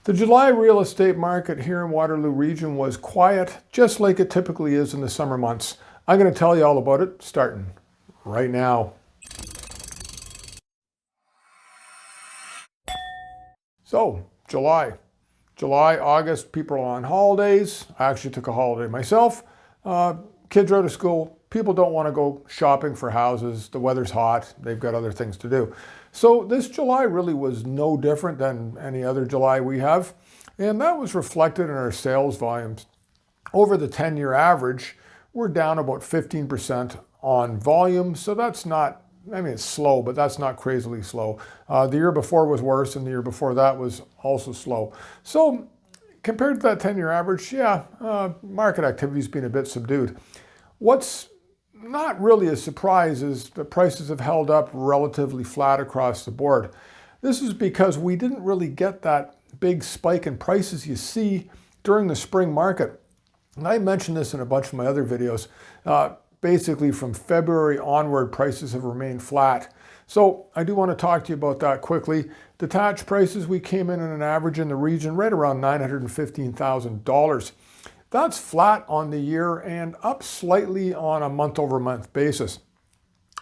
The July real estate market here in Waterloo region was quiet, just like it typically is in the summer months. I'm going to tell you all about it starting right now. So, July, August, people are on holidays. I actually took a holiday myself. Kids are out of school. People don't want to go shopping for houses. The weather's hot. They've got other things to do. So this July really was no different than any other July we have. And that was reflected in our sales volumes. Over the 10-year average, we're down about 15% on volume. So that's not, it's slow, but that's not crazily slow. The year before was worse, and the year before that was also slow. So compared to that 10-year average, market activity's been a bit subdued. What's not really a surprise is the prices have held up relatively flat across the board. This is because we didn't really get that big spike in prices you see during the spring market. And I mentioned this in a bunch of my other videos. Basically from February onward, prices have remained flat. So I do want to talk to you about that quickly. Detached prices, we came in at an average in the region right around $915,000. That's flat on the year and up slightly on a month-over-month basis.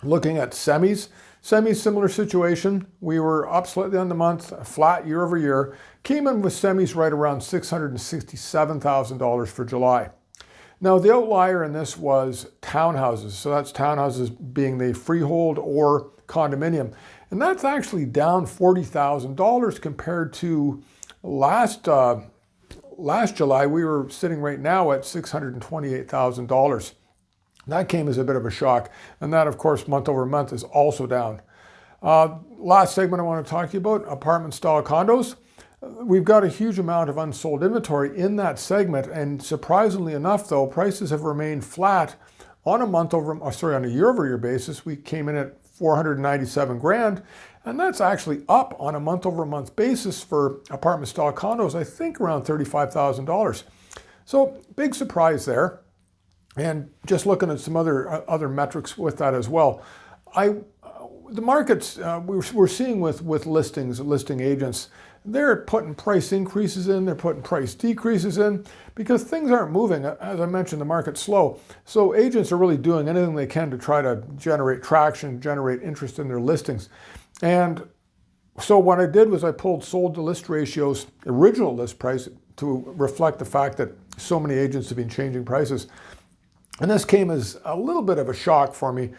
Looking at semis, similar situation. We were up slightly on the month, flat year over year. Came in with semis right around $667,000 for July. Now the outlier in this was townhouses. So that's townhouses being the freehold or condominium. And that's actually down $40,000 compared to last July. We were sitting right now at $628,000. That came as a bit of a shock. And that, of course, month over month is also down. Last segment I want to talk to you about, apartment style condos. We've got a huge amount of unsold inventory in that segment. And surprisingly enough, though, prices have remained flat on a on a year over year basis. We came in at 497 grand. And that's actually up on a month over month basis for apartment style condos, I think around $35,000. So big surprise there. And just looking at some other metrics with that as well. The markets we're seeing with listing agents, they're putting price increases in, they're putting price decreases in because things aren't moving. As I mentioned, the market's slow. So agents are really doing anything they can to try to generate traction, generate interest in their listings. And so what I did was I pulled sold to list ratios, original list price, to reflect the fact that so many agents have been changing prices. And this came as a little bit of a shock for me.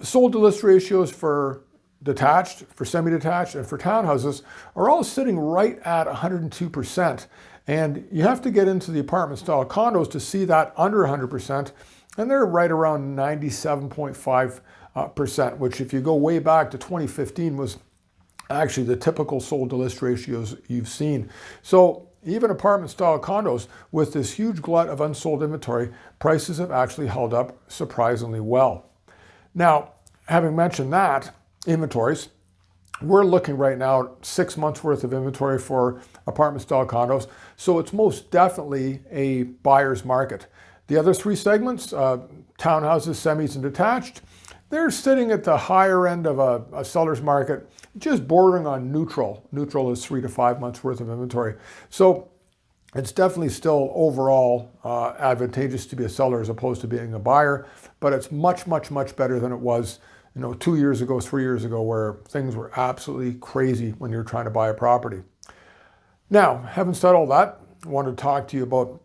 Sold to list ratios for detached, for semi-detached, and for townhouses are all sitting right at 102%. And you have to get into the apartment style condos to see that under 100%. And they're right around 97.5%, which if you go way back to 2015 was actually the typical sold to list ratios you've seen. So even apartment style condos with this huge glut of unsold inventory, prices have actually held up surprisingly well. Now, having mentioned that, inventories, we're looking right now 6 months worth of inventory for apartment style condos. So it's most definitely a buyer's market. The other three segments, townhouses, semis, and detached, they're sitting at the higher end of a seller's market, just bordering on neutral. Neutral is 3 to 5 months worth of inventory. So it's definitely still overall advantageous to be a seller as opposed to being a buyer, but it's much, much, much better than it was 2 years ago, 3 years ago, where things were absolutely crazy when you're trying to buy a property. Now, having said all that, I want to talk to you about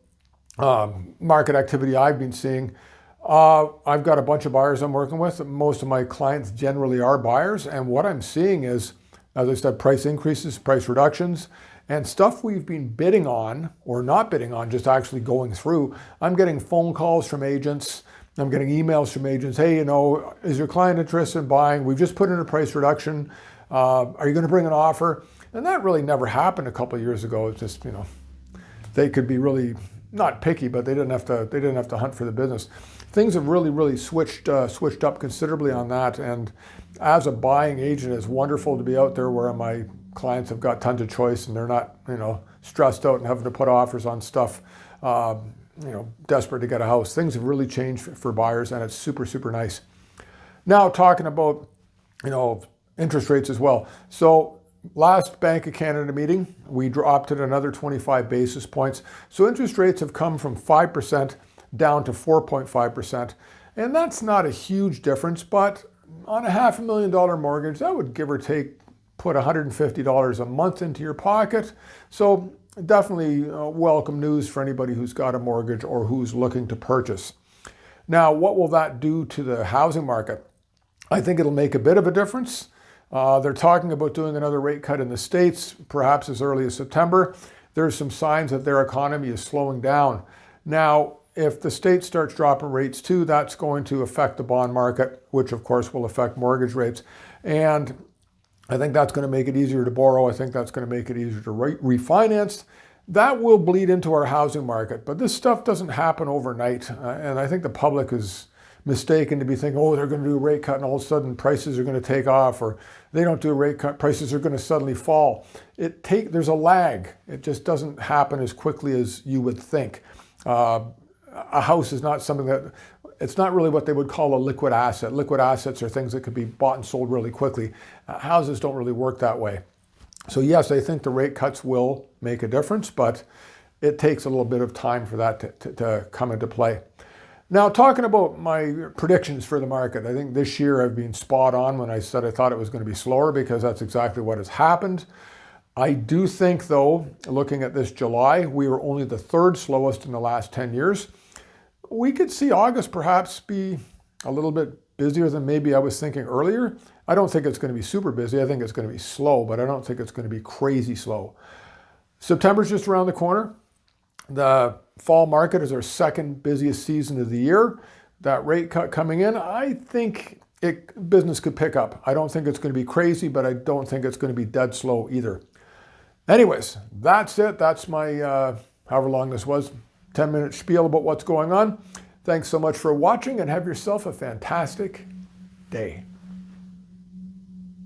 market activity I've been seeing. I've got a bunch of buyers I'm working with. Most of my clients generally are buyers. And what I'm seeing is, as I said, price increases, price reductions, and stuff we've been bidding on or not bidding on, just actually going through. I'm getting phone calls from agents. I'm getting emails from agents. Hey, is your client interested in buying? We've just put in a price reduction. Are you going to bring an offer? And that really never happened a couple of years ago. It's just, they could be really not picky, but they didn't have to hunt for the business. Things have really switched up considerably on that. And as a buying agent, it's wonderful to be out there where my clients have got tons of choice and they're not, stressed out and having to put offers on stuff, desperate to get a house. Things have really changed for buyers, and it's super nice. Now talking about, interest rates as well. So last Bank of Canada meeting, we dropped it another 25 basis points. So interest rates have come from 5% down to 4.5%. And that's not a huge difference, but on a $500,000 mortgage, that would give or take put $150 a month into your pocket. So definitely welcome news for anybody who's got a mortgage or who's looking to purchase. Now, what will that do to the housing market? I think it'll make a bit of a difference. They're talking about doing another rate cut in the States, perhaps as early as September. There's some signs that their economy is slowing down. Now, if the state starts dropping rates too, that's going to affect the bond market, which of course will affect mortgage rates. And I think that's going to make it easier to borrow. I think that's going to make it easier to refinance. That will bleed into our housing market, but this stuff doesn't happen overnight. And I think the public is mistaken to be thinking, oh, they're going to do a rate cut and all of a sudden prices are going to take off, or they don't do a rate cut, prices are going to suddenly fall. There's a lag. It just doesn't happen as quickly as you would think. A house is not something that, it's not really what they would call a liquid asset. Liquid assets are things that could be bought and sold really quickly. Houses don't really work that way. So yes, I think the rate cuts will make a difference, but it takes a little bit of time for that to come into play. Now, talking about my predictions for the market, I think this year I've been spot on when I said I thought it was going to be slower, because that's exactly what has happened. I do think, though, looking at this July, we were only the third slowest in the last 10 years. We could see August perhaps be a little bit busier than maybe I was thinking earlier. I don't think it's going to be super busy. I think it's going to be slow, but I don't think it's going to be crazy slow. September's just around the corner. The fall market is our second busiest season of the year. That rate cut coming in, I think business could pick up. I don't think it's going to be crazy, but I don't think it's going to be dead slow either. Anyways, that's it. That's my, however long this was, 10-minute spiel about what's going on. Thanks so much for watching, and have yourself a fantastic day.